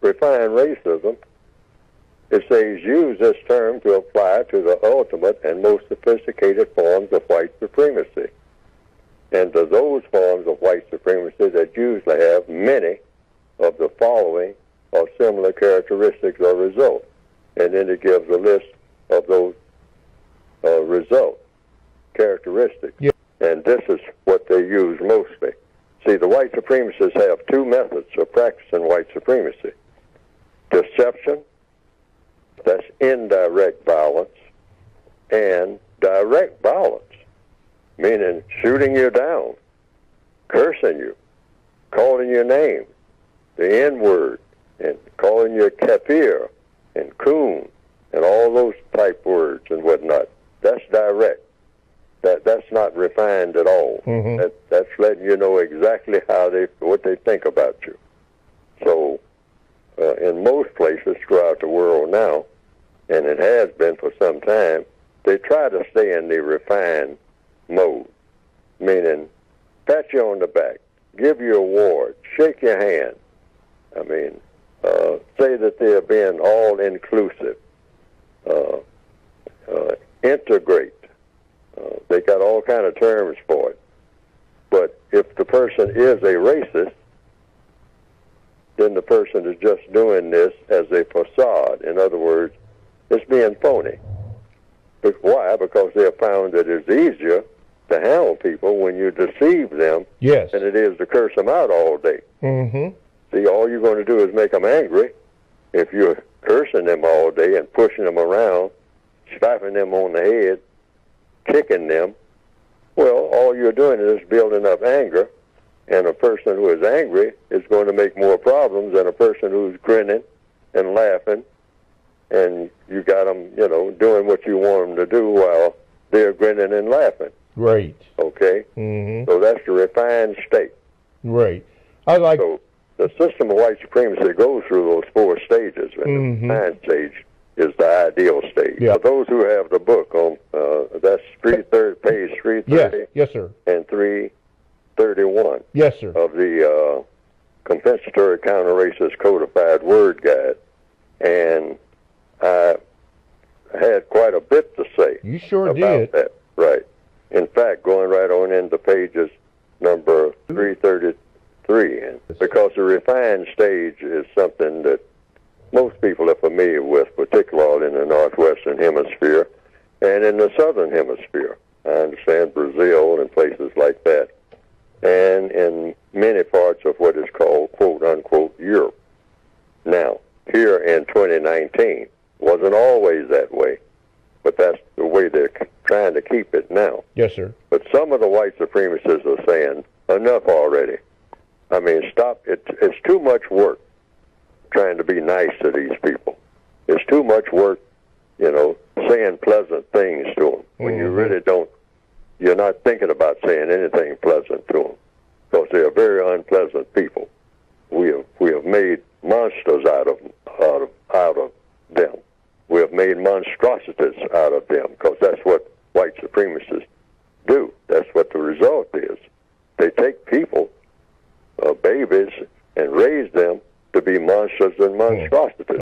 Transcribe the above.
refine racism, it says, use this term to apply to the ultimate and most sophisticated forms of white supremacy, and to those forms of white supremacy that usually have many of the following or similar characteristics or results. And then it gives a list of those results, characteristics. Yeah. And this is what they use mostly. See, the white supremacists have two methods of practicing white supremacy. Deception, that's indirect violence, and direct violence, meaning shooting you down, cursing you, calling your name, the N-word, and calling you kafir and coon, and all those type words and whatnot. That's direct. That's not refined at all. Mm-hmm. That's letting you know exactly what they think about you. So, in most places throughout the world now, and it has been for some time, they try to stay in the refined mode, meaning pat you on the back, give you awards, shake your hand. I mean, say that they're being all-inclusive, integrate. They got all kind of terms for it. But if the person is a racist, then the person is just doing this as a facade. In other words, it's being phony. But why? Because they have found that it's easier to handle people when you deceive them Yes. than it is to curse them out all day. Mm-hmm. See, all you're going to do is make them angry if you're cursing them all day and pushing them around, slapping them on the head, kicking them. Well, all you're doing is building up anger, and a person who is angry is going to make more problems than a person who's grinning and laughing, and you got them, doing what you want them to do while they're grinning and laughing. Right. Okay? Mm-hmm. So that's the refined state. Right. I like... So the system of white supremacy goes through those four stages, and the refined stage is the ideal stage. Yeah. For those who have the book on, that's page 330 Yes, sir. and 331 Yes, sir. of the Compensatory Counter-Racist Codified Word Guide. And I had quite a bit to say You sure about did. that. Right. In fact, going right on into pages number 333, and because the refined stage is something that most people are familiar with, particularly in the northwestern hemisphere and in the southern hemisphere. I understand Brazil and places like that, and in many parts of what is called, quote-unquote, Europe. Now, here in 2019, wasn't always that way, but that's the way they're trying to keep it now. Yes, sir. But some of the white supremacists are saying, enough already. I mean, stop. It's too much work trying to be nice to these people. It's too much work, saying pleasant things to them when you really don't, you're not thinking about saying anything pleasant to them, because they are very unpleasant people. We have made monsters out of them. We have made monstrosities out of them, because that's what white supremacists do. That's what the result is. They take people, babies, and raise them to be monsters and monstrosities.